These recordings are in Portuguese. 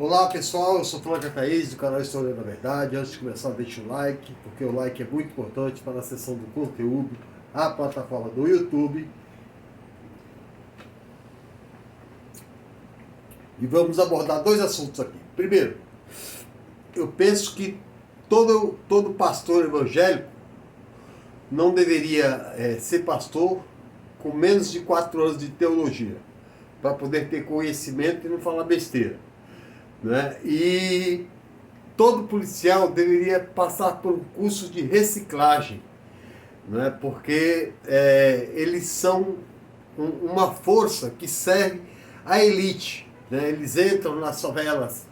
Olá pessoal, eu sou Flávio Thaís do canal História da Verdade. Antes de começar, deixa o like, porque o like é muito importante para a seção do conteúdo, a plataforma do YouTube. E vamos abordar dois assuntos aqui. Primeiro, eu penso que todo pastor evangélico não deveria ser pastor com menos de 4 anos de teologia, para poder ter conhecimento e não falar besteira, né? E todo policial deveria passar por um curso de reciclagem, né? Porque eles são uma força que serve à elite, né? Eles entram nas favelas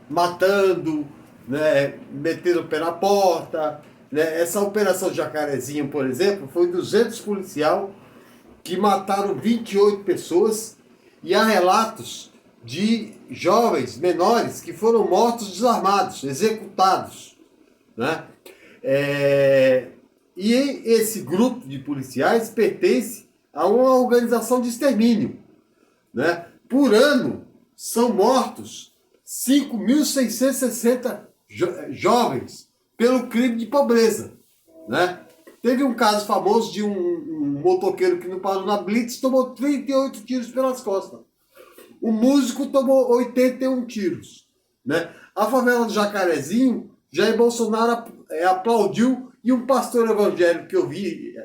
matando, né? Metendo o pé na porta, né? Essa operação Jacarezinho, por exemplo, foi 200 policial que mataram 28 pessoas, e há relatos de jovens menores que foram mortos desarmados, executados, né? E esse grupo de policiais pertence a uma organização de extermínio, né? Por ano são mortos 5.660 jovens pelo crime de pobreza, né? Teve um caso famoso de um motoqueiro que não parou na blitz, tomou 38 tiros pelas costas. O músico tomou 81 tiros, né? A favela do Jacarezinho, Jair Bolsonaro aplaudiu, e um pastor evangélico que eu vi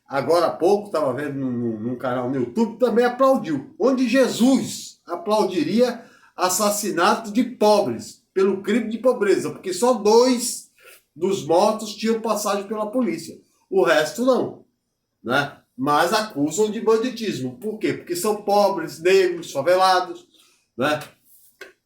agora há pouco, estava vendo num canal no YouTube, também aplaudiu. Onde Jesus aplaudiria assassinato de pobres, pelo crime de pobreza, porque só 2 dos mortos tinham passagem pela polícia. O resto não, né? Mas acusam de banditismo. Por quê? Porque são pobres, negros, favelados, né?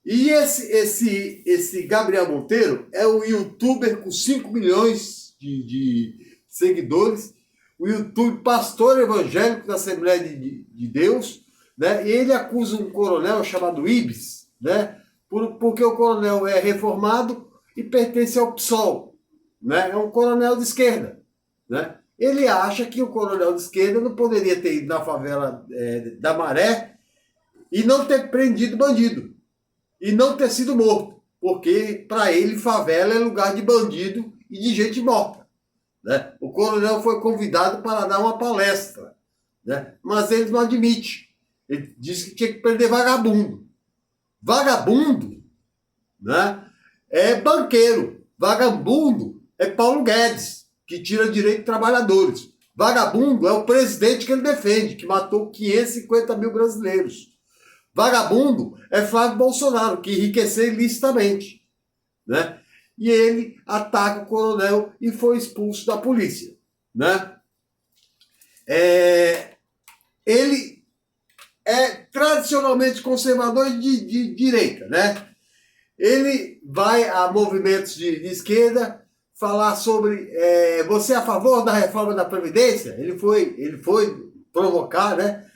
E esse Gabriel Monteiro é um youtuber com 5 milhões de seguidores, o YouTube pastor evangélico da Assembleia de Deus, né? E ele acusa um coronel chamado Ibis, né? Porque o coronel é reformado e pertence ao PSOL, né? É um coronel de esquerda, né? Ele acha que o coronel de esquerda não poderia ter ido na favela da Maré e não ter prendido bandido, e não ter sido morto, porque para ele favela é lugar de bandido e de gente morta, né? O coronel foi convidado para dar uma palestra, né? Mas ele não admite. Ele disse que tinha que prender vagabundo. Vagabundo, né? É banqueiro. Vagabundo é Paulo Guedes, que tira direito de trabalhadores. Vagabundo é o presidente que ele defende, que matou 550 mil brasileiros. Vagabundo é Flávio Bolsonaro, que enriqueceu ilicitamente, né? E ele ataca o coronel e foi expulso da polícia, né? Ele é tradicionalmente conservador de direita, né? Ele vai a movimentos de esquerda falar sobre você é a favor da reforma da Previdência? Ele foi provocar, né?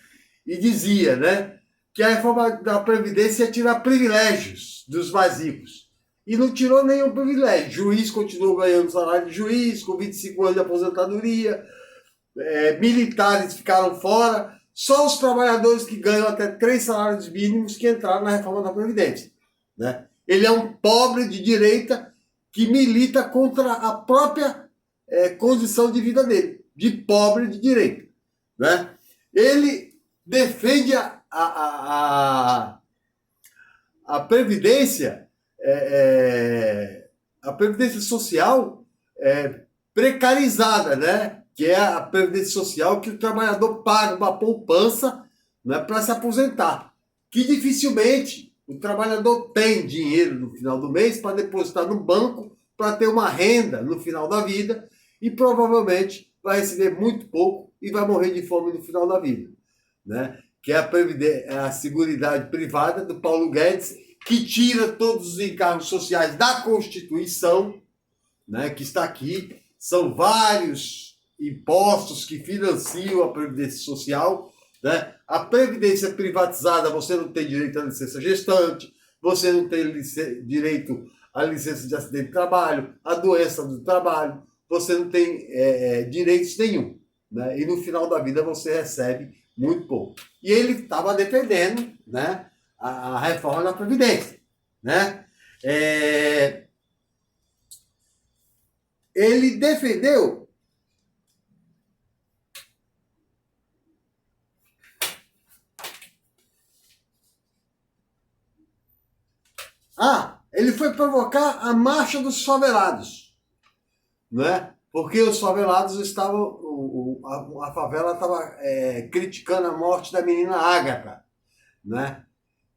E dizia, né, que a reforma da Previdência ia tirar privilégios dos mais ricos. E não tirou nenhum privilégio. Juiz continuou ganhando salário de juiz, com 25 anos de aposentadoria, militares ficaram fora, só os trabalhadores que ganham até 3 salários mínimos que entraram na reforma da Previdência, né? Ele é um pobre de direita que milita contra a própria condição de vida dele, de pobre de direita, né? Ele defende a Previdência, a Previdência Social precarizada, né? Que é a Previdência Social que o trabalhador paga uma poupança, né, para se aposentar, que dificilmente o trabalhador tem dinheiro no final do mês para depositar no banco, para ter uma renda no final da vida, e provavelmente vai receber muito pouco e vai morrer de fome no final da vida, né? Que é a Seguridade Privada do Paulo Guedes, que tira todos os encargos sociais da Constituição, né, que está aqui. São vários impostos que financiam a Previdência Social, né? A Previdência privatizada, você não tem direito à licença gestante, você não tem direito à licença de acidente de trabalho, à doença do trabalho, você não tem direitos nenhum, né? E no final da vida você recebe muito pouco. E ele estava defendendo, né, a reforma da Previdência, né? Ele defendeu ele foi provocar a marcha dos favelados, né? Porque os favelados estavam, a favela estava criticando a morte da menina Ágata, né?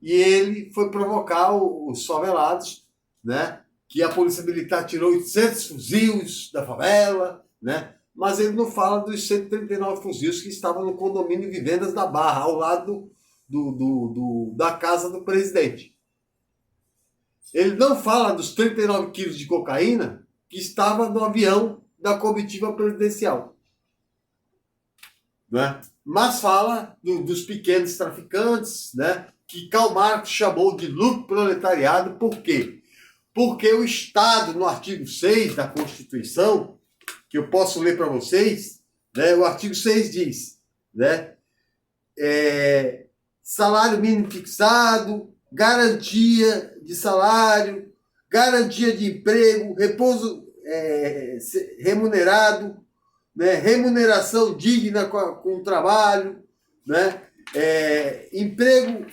E ele foi provocar os favelados, né? Que a polícia militar tirou 800 fuzis da favela, né? Mas ele não fala dos 139 fuzis que estavam no condomínio Vivendas da Barra, ao lado da casa do presidente. Ele não fala dos 39 quilos de cocaína que estava no avião da comitiva presidencial, né? Mas fala dos pequenos traficantes, né? Que Karl Marx chamou de lucro proletariado. Por quê? Porque o Estado, no artigo 6 da Constituição, que eu posso ler para vocês, né? O artigo 6 diz, né? Salário mínimo fixado, garantia de salário, garantia de emprego, repouso remunerado, né? Remuneração digna com o trabalho, né? Emprego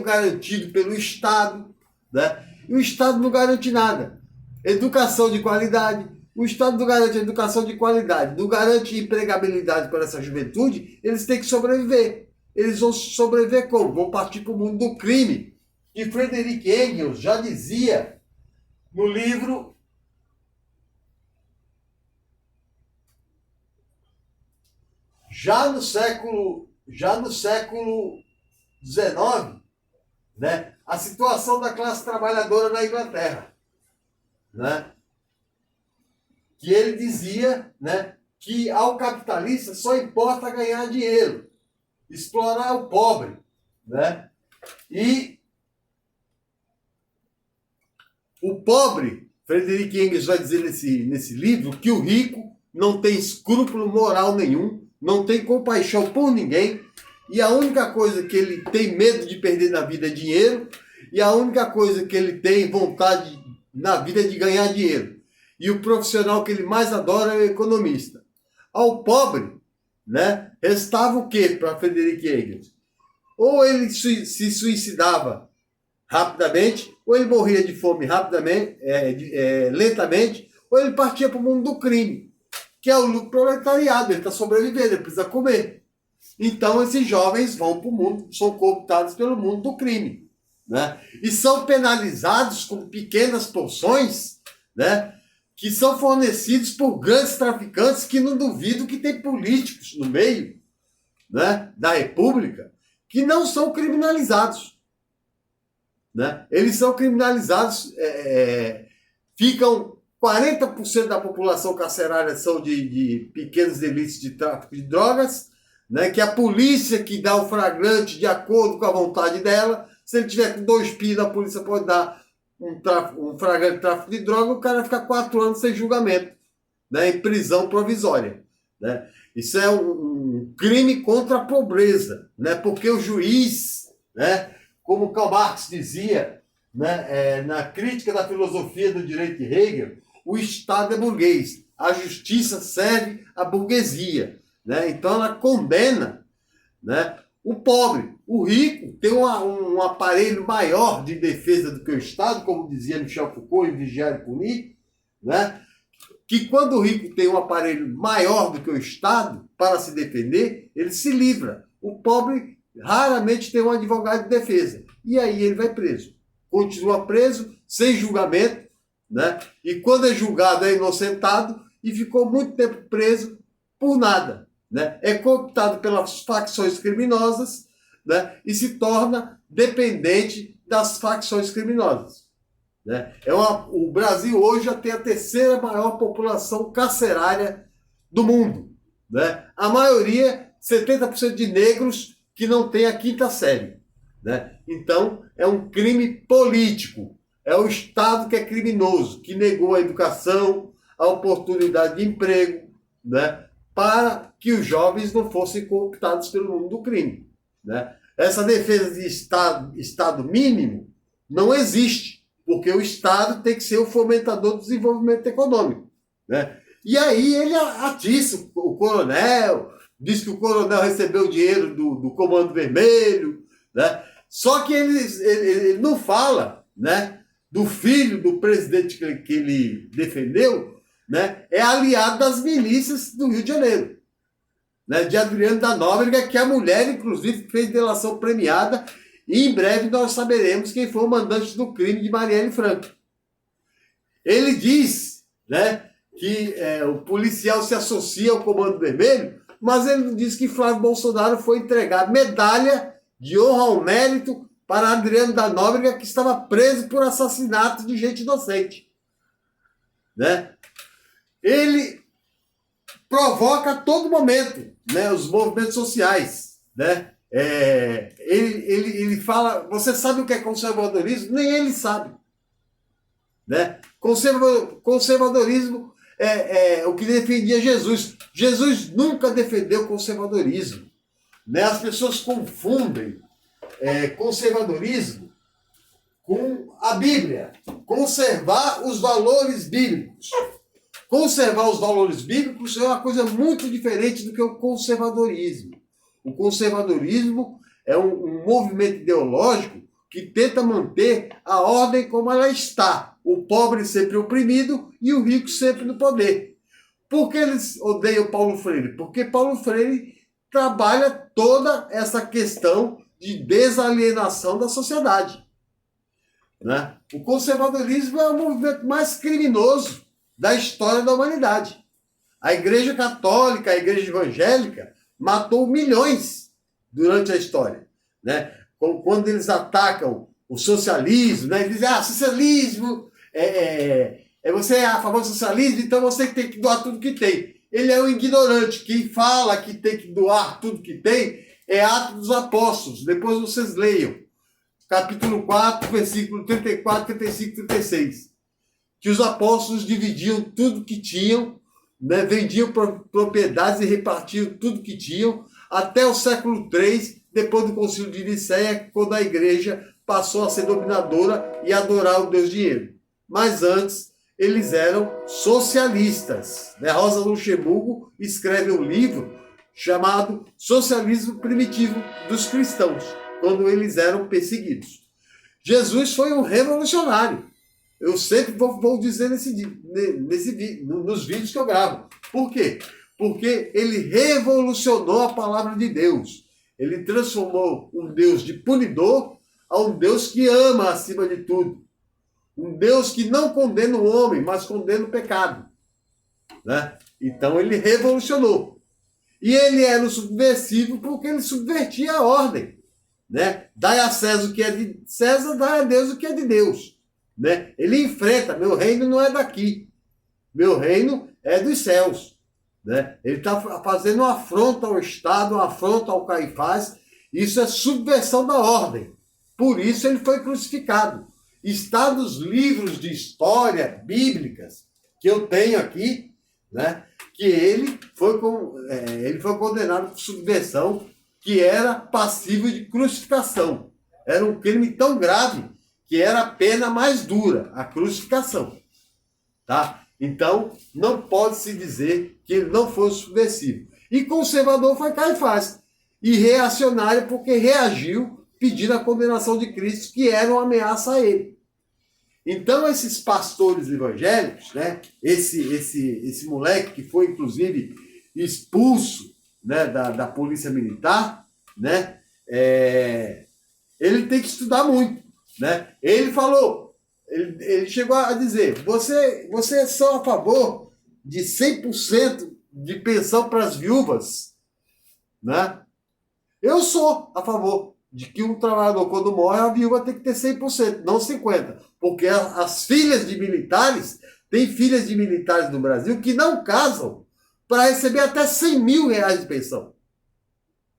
garantido pelo Estado, né? E o Estado não garante nada. Educação de qualidade. O Estado não garante educação de qualidade, não garante empregabilidade para essa juventude. Eles têm que sobreviver. Eles vão sobreviver como? Vão partir para o mundo do crime. E Friedrich Engels já dizia no livro já no século XIX, né, a situação da classe trabalhadora na Inglaterra, né, que ele dizia, né, que ao capitalista só importa ganhar dinheiro, explorar o pobre, né, e o pobre, Friedrich Engels vai dizer nesse livro que o rico não tem escrúpulo moral nenhum, não tem compaixão por ninguém, e a única coisa que ele tem medo de perder na vida é dinheiro, e a única coisa que ele tem vontade na vida é de ganhar dinheiro. E o profissional que ele mais adora é o economista. Ao pobre, né, restava o quê para Friedrich Engels? Ou ele se suicidava rapidamente, ou ele morria de fome rapidamente, lentamente, ou ele partia para o mundo do crime, que é o lucro proletariado. Ele está sobrevivendo, ele precisa comer. Então esses jovens vão para o mundo, são cooptados pelo mundo do crime, né? E são penalizados com pequenas porções, né, que são fornecidos por grandes traficantes, que não duvido que tem políticos no meio, né, da República que não são criminalizados, né? Eles são criminalizados, ficam 40% da população carcerária são de pequenos delitos de tráfico de drogas, né, que a polícia que dá o flagrante de acordo com a vontade dela. Se ele tiver com 2 pinos, a polícia pode dar um flagrante de tráfico de droga, o cara fica 4 anos sem julgamento, né, em prisão provisória, né? Isso é um crime contra a pobreza, né, porque o juiz, né, como Karl Marx dizia, né, na crítica da filosofia do direito de Hegel, o Estado é burguês, a justiça serve à burguesia, né? Então ela condena, né, o pobre. O rico tem um aparelho maior de defesa do que o Estado, como dizia Michel Foucault em Vigiar e Punir, né? Que quando o rico tem um aparelho maior do que o Estado para se defender, ele se livra. O pobre raramente tem um advogado de defesa. E aí ele vai preso. Continua preso, sem julgamento, né? E quando é julgado é inocentado e ficou muito tempo preso por nada, né? É cooptado pelas facções criminosas, né? E se torna dependente das facções criminosas, né? O Brasil hoje já tem a 3ª maior população carcerária do mundo, né? A maioria, 70% de negros que não tem a 5ª série, né? Então, é um crime político. É o Estado que é criminoso, que negou a educação, a oportunidade de emprego, né, para que os jovens não fossem cooptados pelo mundo do crime, né? Essa defesa de Estado mínimo não existe, porque o Estado tem que ser o fomentador do desenvolvimento econômico, né? E aí ele atiça o coronel, diz que o coronel recebeu dinheiro do Comando Vermelho, né? Só que ele não fala, né, do filho do presidente que ele defendeu, né, é aliado das milícias do Rio de Janeiro, né, de Adriano da Nóbrega, que é a mulher, inclusive, fez delação premiada, e em breve nós saberemos quem foi o mandante do crime de Marielle Franco. Ele diz, né, que o policial se associa ao Comando Vermelho, mas ele diz que Flávio Bolsonaro foi entregar medalha de honra ao mérito para Adriano da Nóbrega, que estava preso por assassinato de gente inocente, né? Ele provoca a todo momento, né, os movimentos sociais, né? Ele fala, você sabe o que é conservadorismo? Nem ele sabe, né? Conservadorismo é o que defendia Jesus. Jesus nunca defendeu conservadorismo, né? As pessoas confundem conservadorismo com a Bíblia. Conservar os valores bíblicos. Conservar os valores bíblicos é uma coisa muito diferente do que o conservadorismo. O conservadorismo é um movimento ideológico que tenta manter a ordem como ela está. O pobre sempre oprimido e o rico sempre no poder. Por que eles odeiam Paulo Freire? Porque Paulo Freire trabalha toda essa questão de desalienação da sociedade, né? O conservadorismo é o movimento mais criminoso da história da humanidade. A Igreja Católica, a Igreja Evangélica, matou milhões durante a história, né? Quando eles atacam o socialismo, né? Eles dizem, socialismo, você é a favor do socialismo, então você tem que doar tudo que tem. Ele é um ignorante. Quem fala que tem que doar tudo que tem é Atos dos Apóstolos. Depois vocês leiam. Capítulo 4, versículo 34, 35, 36. Que os apóstolos dividiam tudo que tinham, né, vendiam propriedades e repartiam tudo que tinham, até o século III, depois do Concílio de Nicéia, quando a igreja passou a ser dominadora e adorar o Deus dinheiro. Mas antes, eles eram socialistas, né? Rosa Luxemburgo escreve um livro chamado Socialismo Primitivo dos Cristãos, quando eles eram perseguidos. Jesus foi um revolucionário. Eu sempre vou dizer nos vídeos que eu gravo. Por quê? Porque ele revolucionou a palavra de Deus. Ele transformou um Deus de punidor a um Deus que ama acima de tudo. Um Deus que não condena o homem, mas condena o pecado, né? Então ele revolucionou. E ele era um subversivo porque ele subvertia a ordem, né? Dai a César o que é de César, dai a Deus o que é de Deus, né? Ele enfrenta, meu reino não é daqui, meu reino é dos céus, né? Ele está fazendo uma afronta ao Estado, uma afronta ao Caifás. Isso é subversão da ordem. Por isso ele foi crucificado. Está nos livros de história bíblicas que eu tenho aqui, né, que ele foi condenado por subversão, que era passível de crucificação. Era um crime tão grave que era a pena mais dura, a crucificação. Tá? Então, não pode-se dizer que ele não foi subversivo. E conservador foi Caifás. E reacionário porque reagiu pedindo a condenação de Cristo, que era uma ameaça a ele. Então, esses pastores evangélicos, né, esse moleque que foi, inclusive, expulso, né, da polícia militar, né, ele tem que estudar muito. Né? Ele falou, ele chegou a dizer, você é só a favor de 100% de pensão para as viúvas? Né? Eu sou a favor de que um trabalhador, quando morre, a viúva tem que ter 100%, não 50%. Porque as filhas de militares, tem filhas de militares no Brasil que não casam para receber até 100 mil reais de pensão.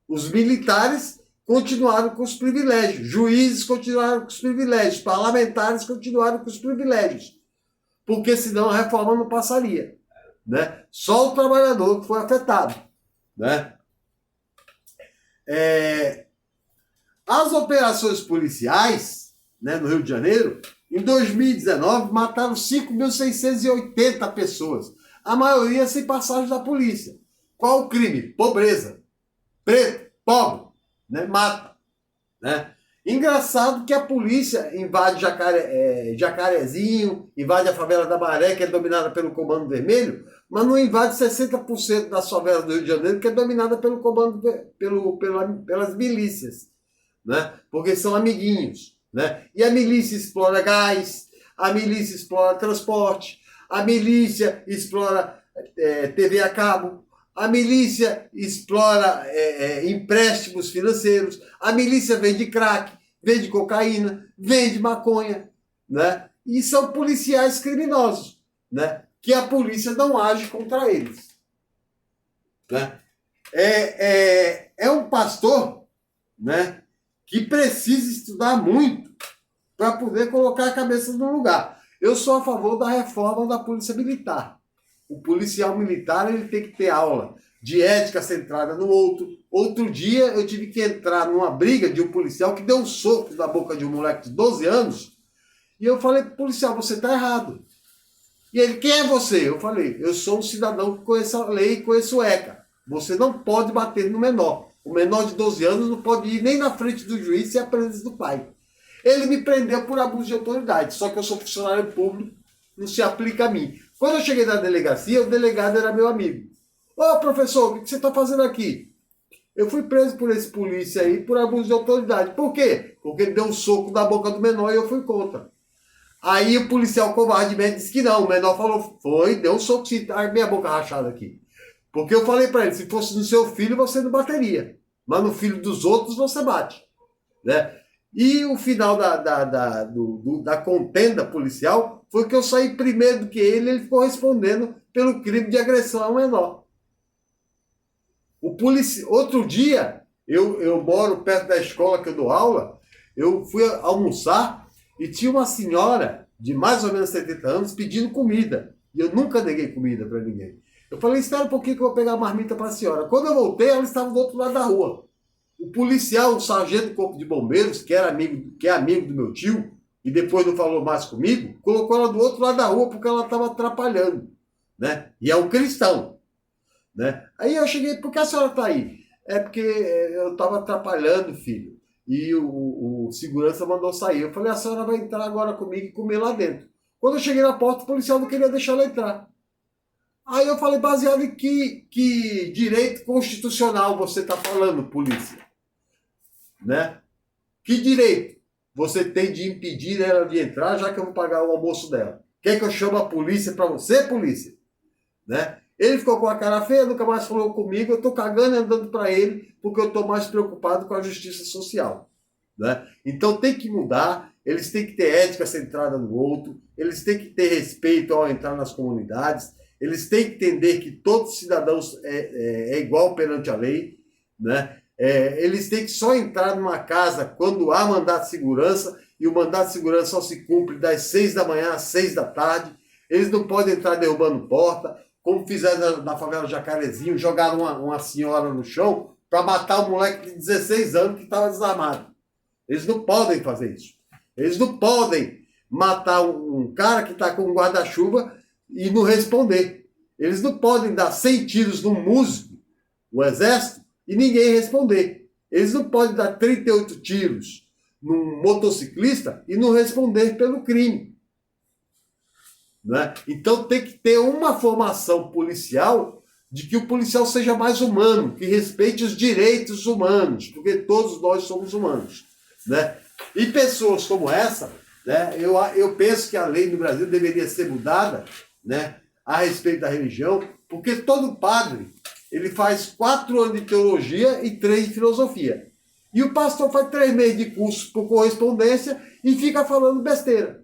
Os militares continuaram com os privilégios, juízes continuaram com os privilégios, parlamentares continuaram com os privilégios, porque senão a reforma não passaria. Né? Só o trabalhador que foi afetado. Né? As operações policiais, né, no Rio de Janeiro, em 2019, mataram 5.680 pessoas. A maioria sem passagem da polícia. Qual o crime? Pobreza. Preto, pobre, né, mata. Né? Engraçado que a polícia invade Jacarezinho, invade a favela da Maré, que é dominada pelo Comando Vermelho, mas não invade 60% das favelas do Rio de Janeiro, que é dominada pelo pelas milícias, né? Porque são amiguinhos. Né? E a milícia explora gás, a milícia explora transporte, a milícia explora TV a cabo, a milícia explora empréstimos financeiros, a milícia vende crack, vende cocaína, vende maconha, né? E são policiais criminosos, né? Que a polícia não age contra eles. Né? É um pastor, né, que precisa estudar muito para poder colocar a cabeça no lugar. Eu sou a favor da reforma da polícia militar. O policial militar ele tem que ter aula de ética centrada no outro. Outro dia eu tive que entrar numa briga de um policial que deu um soco na boca de um moleque de 12 anos e eu falei, policial, você está errado. E ele, quem é você? Eu falei, eu sou um cidadão que conhece a lei e conheço o ECA. Você não pode bater no menor. O menor de 12 anos não pode ir nem na frente do juiz sem a presença do pai. Ele me prendeu por abuso de autoridade, só que eu sou funcionário público, não se aplica a mim. Quando eu cheguei na delegacia, o delegado era meu amigo. Ô, professor, o que você está fazendo aqui? Eu fui preso por esse polícia aí por abuso de autoridade. Por quê? Porque ele deu um soco na boca do menor e eu fui contra. Aí o policial covardemente disse que não. O menor falou, deu um soco, a minha boca rachada aqui. Porque eu falei para ele, se fosse no seu filho, você não bateria. Mas no filho dos outros, você bate. Né? E o final da contenda policial foi que eu saí primeiro do que ele ficou respondendo pelo crime de agressão ao menor. Outro dia, eu moro perto da escola que eu dou aula, eu fui almoçar e tinha uma senhora de mais ou menos 70 anos pedindo comida. E eu nunca neguei comida para ninguém. Eu falei, espera um pouquinho que eu vou pegar a marmita para a senhora. Quando eu voltei, ela estava do outro lado da rua. O policial, o sargento do corpo de bombeiros, que é amigo do meu tio, e depois não falou mais comigo, colocou ela do outro lado da rua porque ela estava atrapalhando. Né? E é um cristão. Né? Aí eu cheguei, por que a senhora está aí? É porque eu estava atrapalhando, filho. E o segurança mandou sair. Eu falei, a senhora vai entrar agora comigo e comer lá dentro. Quando eu cheguei na porta, o policial não queria deixar ela entrar. Aí eu falei, baseado em que direito constitucional você está falando, polícia? Né? Que direito você tem de impedir ela de entrar, já que eu vou pagar o almoço dela? Quer que eu chame a polícia para você, polícia? Né? Ele ficou com a cara feia, nunca mais falou comigo, eu estou cagando e andando para ele, porque eu estou mais preocupado com a justiça social. Né? Então tem que mudar, eles têm que ter ética centrada no outro, eles têm que ter respeito ao entrar nas comunidades, eles têm que entender que todos cidadãos é igual perante a lei, né? Eles têm que só entrar numa casa quando há mandato de segurança, e o mandato de segurança só se cumpre das 6 da manhã às 6 da tarde, eles não podem entrar derrubando porta, como fizeram na favela Jacarezinho, jogaram uma senhora no chão para matar um moleque de 16 anos que estava desarmado. Eles não podem fazer isso. Eles não podem matar um cara que está com um guarda-chuva e não responder. Eles não podem dar 100 tiros num músico, o exército, e ninguém responder. Eles não podem dar 38 tiros num motociclista e não responder pelo crime. Né? Então tem que ter uma formação policial de que o policial seja mais humano, que respeite os direitos humanos, porque todos nós somos humanos. Né? E pessoas como essa, né, eu penso que a lei no Brasil deveria ser mudada, né, a respeito da religião, porque todo padre ele faz 4 anos de teologia e 3 de filosofia. E o pastor faz 3 meses de curso por correspondência e fica falando besteira.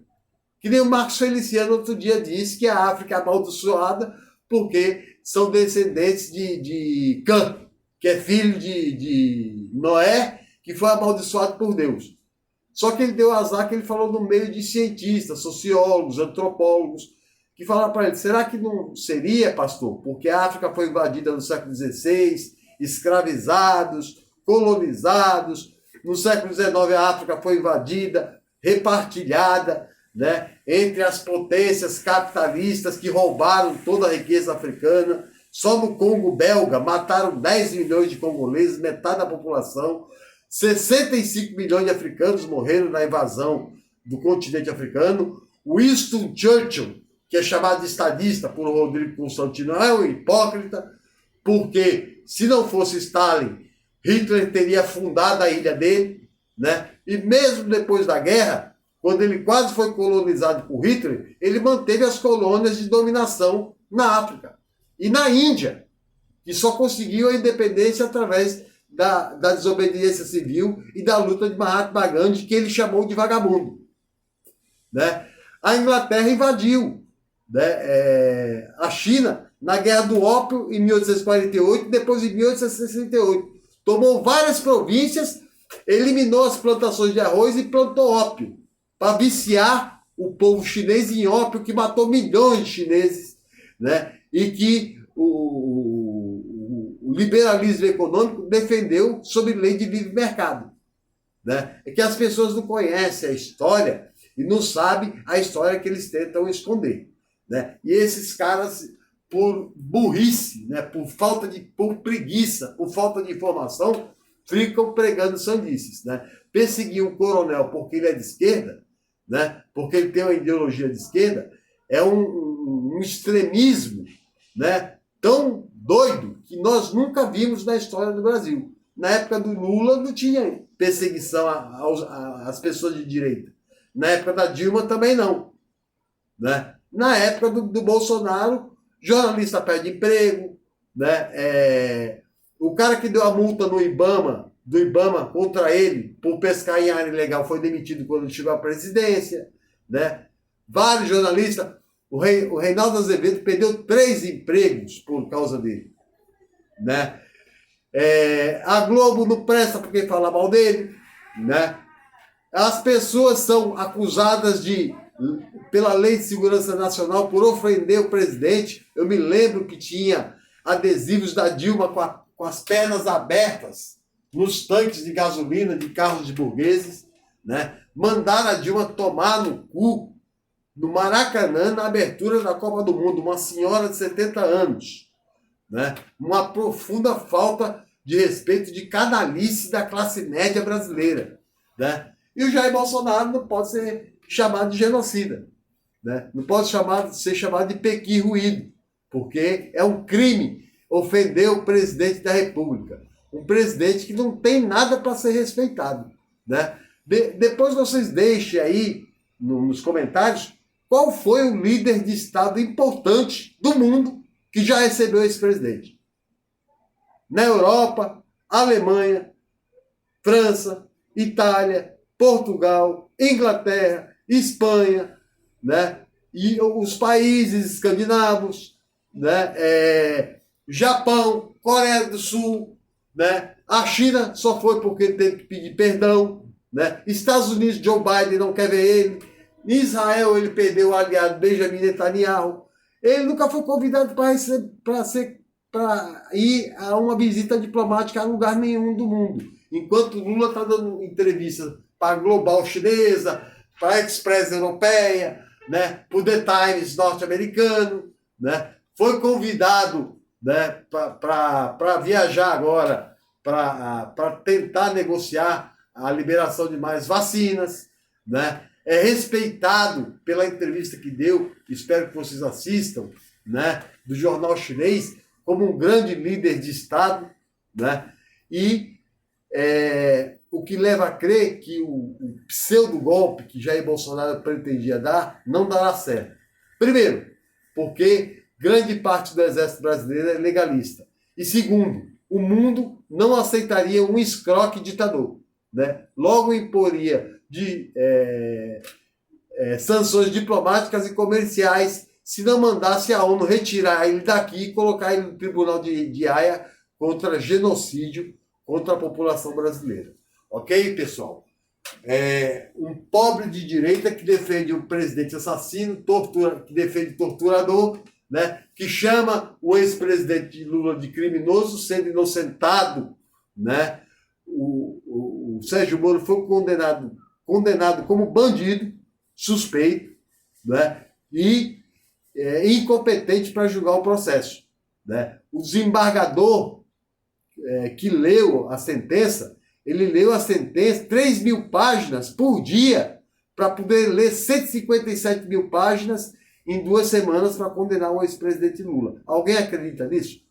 Que nem o Marcos Feliciano outro dia disse que a África é amaldiçoada porque são descendentes de Cã, que é filho de Noé, que foi amaldiçoado por Deus. Só que ele deu azar que ele falou no meio de cientistas, sociólogos, antropólogos, que falaram para ele, será que não seria, pastor, porque a África foi invadida no século XVI, escravizados, colonizados, No século XIX, a África foi invadida, repartilhada, né, entre as potências capitalistas que roubaram toda a riqueza africana. Só no Congo belga mataram 10 milhões de congoleses, metade da população. 65 milhões de africanos morreram na invasão do continente africano. Winston Churchill, que é chamado de estadista por Rodrigo Constantino, é um hipócrita, porque se não fosse Stalin, Hitler teria fundado a ilha dele, né? E mesmo depois da guerra, quando ele quase foi colonizado por Hitler, ele manteve as colônias de dominação na África e na Índia, que só conseguiu a independência através da desobediência civil e da luta de Mahatma Gandhi, que ele chamou de vagabundo, né? A Inglaterra invadiu, né, a China na Guerra do Ópio em 1848 e depois em 1868. Tomou várias províncias, eliminou as plantações de arroz e plantou ópio, para viciar o povo chinês em ópio, que matou milhões de chineses, né? E que o liberalismo econômico defendeu sob lei de livre mercado, né? É que as pessoas não conhecem a história e não sabem a história que eles tentam esconder, né? E esses caras, por burrice, né, por preguiça, por falta de informação, ficam pregando sandices, né? Perseguir um coronel porque ele é de esquerda, né, porque ele tem uma ideologia de esquerda, é um extremismo, né, tão doido que nós nunca vimos na história do Brasil. Na época do Lula não tinha perseguição às pessoas de direita. Na época da Dilma também não, né? Na época do Bolsonaro, jornalista perde emprego, né? O cara que deu a multa do IBAMA contra ele por pescar em área ilegal foi demitido quando chegou à presidência, né? Vários jornalistas, o Reinaldo Azevedo perdeu 3 empregos por causa dele, né? A Globo não presta porque fala mal dele, né? As pessoas são acusadas pela Lei de Segurança Nacional por ofender o presidente. Eu me lembro que tinha adesivos da Dilma com as pernas abertas nos tanques de gasolina de carros de burgueses, né? Mandaram a Dilma tomar no cu no Maracanã na abertura da Copa do Mundo, uma senhora de 70 anos, né? Uma profunda falta de respeito, de canalice da classe média brasileira, né? E o Jair Bolsonaro não pode ser chamado de genocida, né? Não pode ser chamado de Pequi ruído, porque é um crime ofender o presidente da República. Um presidente que não tem nada para ser respeitado, né? Depois vocês deixem aí nos comentários qual foi o líder de Estado importante do mundo que já recebeu esse presidente. Na Europa, Alemanha, França, Itália, Portugal, Inglaterra, Espanha, né? E os países escandinavos, né? Japão, Coreia do Sul, né? A China só foi porque teve que pedir perdão, né? Estados Unidos, Joe Biden não quer ver ele. Em Israel, ele perdeu o aliado Benjamin Netanyahu. Ele nunca foi convidado para ir a uma visita diplomática a lugar nenhum do mundo. Enquanto Lula está dando entrevista para a Global chinesa, para a Express europeia, né, para o The Times norte-americano, né, foi convidado, né, para viajar agora, para tentar negociar a liberação de mais vacinas, né, é respeitado pela entrevista que deu, espero que vocês assistam, né, do jornal chinês, como um grande líder de Estado, né, e o que leva a crer que o pseudo-golpe que Jair Bolsonaro pretendia dar não dará certo. Primeiro, porque grande parte do exército brasileiro é legalista. E segundo, o mundo não aceitaria um escroque ditador, né? Logo imporia sanções diplomáticas e comerciais se não mandasse a ONU retirar ele daqui e colocar ele no Tribunal de Haia contra genocídio contra a população brasileira. Ok, pessoal? Um pobre de direita que defende um presidente assassino, que defende torturador, né, que chama o ex-presidente Lula de criminoso, sendo inocentado, né, o o Sérgio Moro foi condenado como bandido, suspeito, né? E incompetente para julgar o processo, né? O desembargador que leu a sentença, ele leu a sentença, 3.000 páginas por dia, para poder ler 157.000 páginas em 2 semanas para condenar o ex-presidente Lula. Alguém acredita nisso?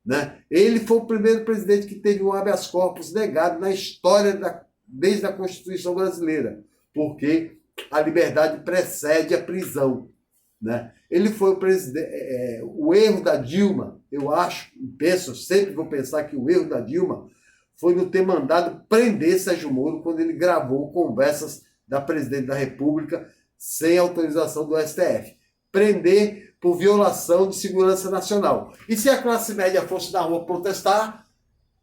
Né? Ele foi o primeiro presidente que teve um habeas corpus negado na história desde a Constituição brasileira, porque a liberdade precede a prisão. Né? Ele foi o presidente. O erro da Dilma, eu acho, sempre vou pensar que o erro da Dilma foi não ter mandado prender Sérgio Moro quando ele gravou conversas da presidente da República sem autorização do STF. Prender por violação de segurança nacional. E se a classe média fosse na rua protestar,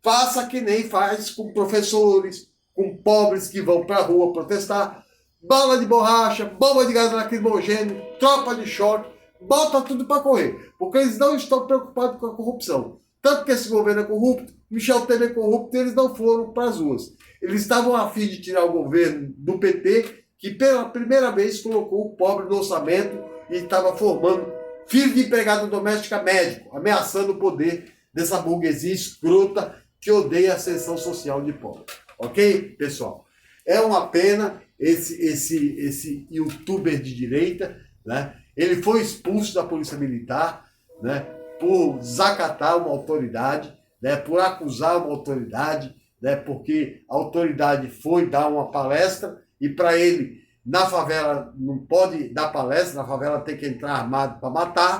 faça que nem faz com professores, com pobres que vão para a rua protestar, bala de borracha, bomba de gás lacrimogêneo, tropa de choque, bota tudo para correr, porque eles não estão preocupados com a corrupção. Tanto que esse governo é corrupto, Michel Temer é corrupto, e eles não foram para as ruas. Eles estavam a fim de tirar o governo do PT, que pela primeira vez colocou o pobre no orçamento e estava formando filho de empregada doméstica médico, ameaçando o poder dessa burguesia escrota que odeia a ascensão social de pobre. Ok, pessoal? É uma pena esse youtuber de direita, né? Ele foi expulso da Polícia Militar, né? Por desacatar uma autoridade, né? Por acusar uma autoridade, né? Porque a autoridade foi dar uma palestra e para ele, na favela, não pode dar palestra, na favela tem que entrar armado para matar,